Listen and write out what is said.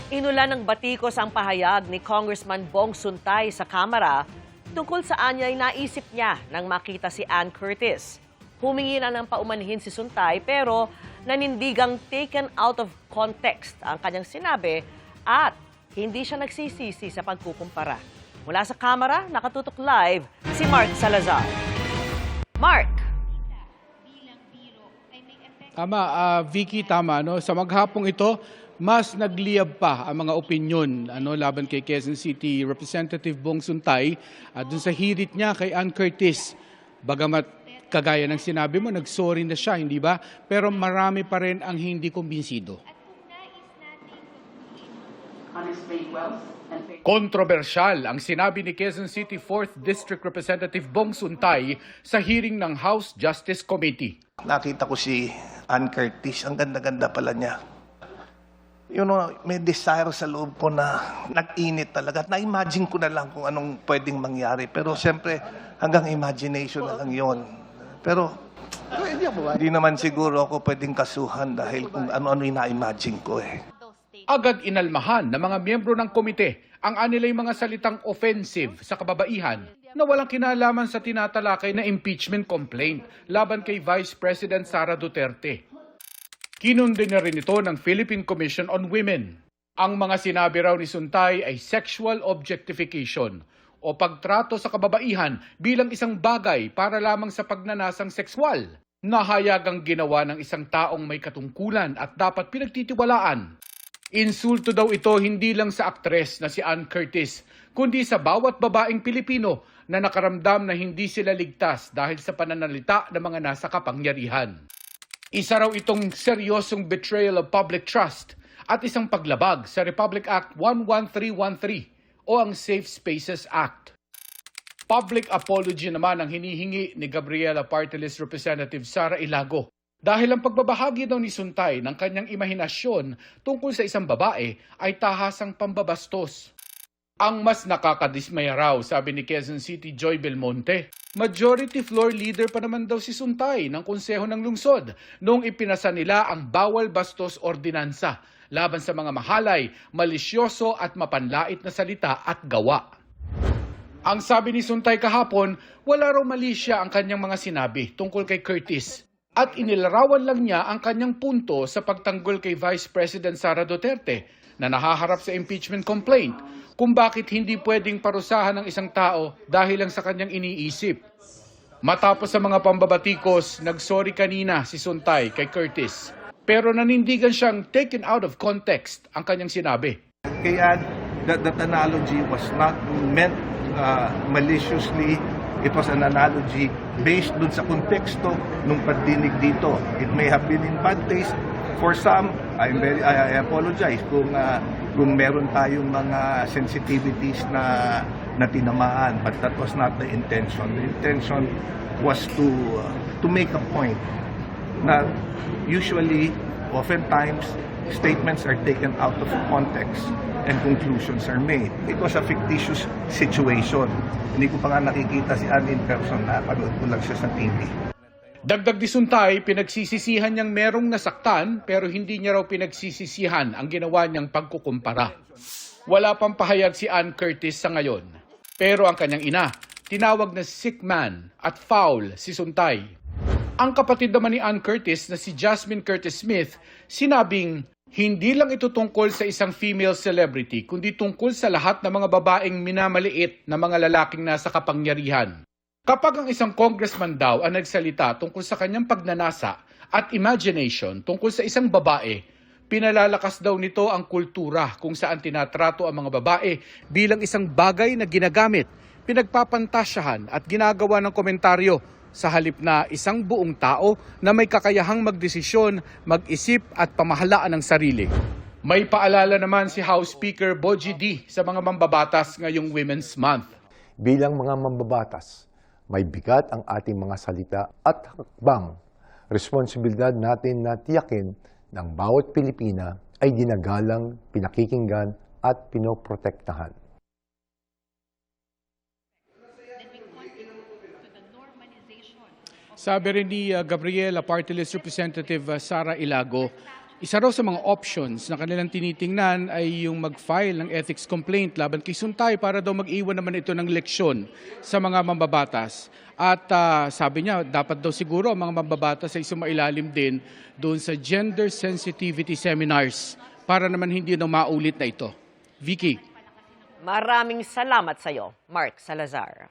Inulan ng batikos ang pahayag ni Congressman Bong Suntay sa Kamara tungkol sa anyay naisip niya nang makita si Ann Curtis. Humingi na ng paumanhin si Suntay pero nanindigang taken out of context ang kanyang sinabi at hindi siya nagsisisi sa pagkukumpara. Mula sa Kamara, nakatutok live si Mark Salazar. Mark! Tama, Vicky, tama. No? Sa maghapong ito, mas nagliyab pa ang mga opinyon laban kay Quezon City Representative Bong Suntay at dun sa hirit niya kay Ann Curtis. Bagamat kagaya ng sinabi mo, nagsorry na siya, hindi ba? Pero marami pa rin ang hindi kumbinsido. Kontrobersyal ang sinabi ni Quezon City 4th District Representative Bong Suntay sa hearing ng House Justice Committee. Nakita ko si Ann Curtis, ang ganda-ganda pala niya. May desire sa loob ko na nag-init talaga. Na-imagine ko na lang kung anong pwedeng mangyari. Pero siyempre, hanggang imagination na lang yon. Pero hindi naman siguro ako pwedeng kasuhan dahil kung ano-ano yung na-imagine ko eh. Agad inalmahan ng mga miyembro ng komite ang anilay mga salitang offensive sa kababaihan na walang kinalaman sa tinatalakay na impeachment complaint laban kay Vice President Sara Duterte. Kinundi na rin ito ng Philippine Commission on Women. Ang mga sinabi raw ni Suntay ay sexual objectification o pagtrato sa kababaihan bilang isang bagay para lamang sa pagnanasang sexual. Nahayagang ginawa ng isang taong may katungkulan at dapat pinagtitiwalaan. Insulto daw ito hindi lang sa aktres na si Ann Curtis, kundi sa bawat babaeng Pilipino na nakaramdam na hindi sila ligtas dahil sa pananalita ng mga nasa kapangyarihan. Isa raw itong seryosong betrayal of public trust at isang paglabag sa Republic Act 11313 o ang Safe Spaces Act. Public apology naman ang hinihingi ni Gabriela Party List Representative Sara Ilago dahil ang pagbabahagi daw ni Suntay ng kanyang imahinasyon tungkol sa isang babae ay tahasang pambabastos. Ang mas nakakadismaya raw, sabi ni Quezon City Joy Belmonte, majority floor leader pa naman daw si Suntay ng Konseho ng Lungsod noong ipinasa nila ang bawal bastos ordinansa laban sa mga mahalay, malisyoso at mapanlait na salita at gawa. Ang sabi ni Suntay kahapon, wala raw mali siya ang kanyang mga sinabi tungkol kay Curtis at inilarawan lang niya ang kanyang punto sa pagtanggol kay Vice President Sara Duterte na nahaharap sa impeachment complaint kung bakit hindi pwedeng parusahan ng isang tao dahil lang sa kanyang iniisip. Matapos sa mga pambabatikos, nagsorry kanina si Suntay kay Curtis. Pero nanindigan siyang taken out of context ang kanyang sinabi. Kaya that analogy was not meant maliciously. It was an analogy based dun sa konteksto ng pagdinig dito. It may have been in bad taste. For some, I apologize kung meron tayong mga sensitivities na tinamaan, but that was not the intention. The intention was to make a point na usually, oftentimes, statements are taken out of context and conclusions are made. It was a fictitious situation. Hindi ko pa nga nakikita si Ann in person, napanood ko lang siya sa TV. Dagdag di Suntay, pinagsisisihan niyang merong nasaktan pero hindi niya raw pinagsisisihan ang ginawa niyang pagkukumpara. Wala pang pahayag si Ann Curtis sa ngayon. Pero ang kanyang ina, tinawag na sick man at foul si Suntay. Ang kapatid naman ni Ann Curtis na si Jasmine Curtis Smith, sinabing hindi lang ito tungkol sa isang female celebrity kundi tungkol sa lahat ng mga babaeng minamaliit na mga lalaking nasa kapangyarihan. Kapag ang isang congressman daw ang nagsalita tungkol sa kanyang pagnanasa at imagination tungkol sa isang babae, pinalalakas daw nito ang kultura kung saan tinatrato ang mga babae bilang isang bagay na ginagamit, pinagpapantasyahan at ginagawa ng komentaryo sa halip na isang buong tao na may kakayahang magdesisyon, mag-isip at pamahalaan ng sarili. May paalala naman si House Speaker Bogie D sa mga mambabatas ngayong Women's Month. Bilang mga mambabatas, may bigat ang ating mga salita at hakbang. Responsibilidad natin na tiyakin ng bawat Pilipina ay ginagalang, pinakikinggan at pinoprotektahan. Sabi rin ni Gabriela Party List Representative Sara Ilago, Isa raw sa mga options na kanilang tinitingnan ay yung mag-file ng ethics complaint laban kay Suntay para daw mag-iwan naman ito ng leksyon sa mga mambabatas. At sabi niya, dapat daw siguro ang mga mambabatas ay sumailalim din doon sa gender sensitivity seminars para naman hindi na maulit na ito. Vicky. Maraming salamat sa iyo, Mark Salazar.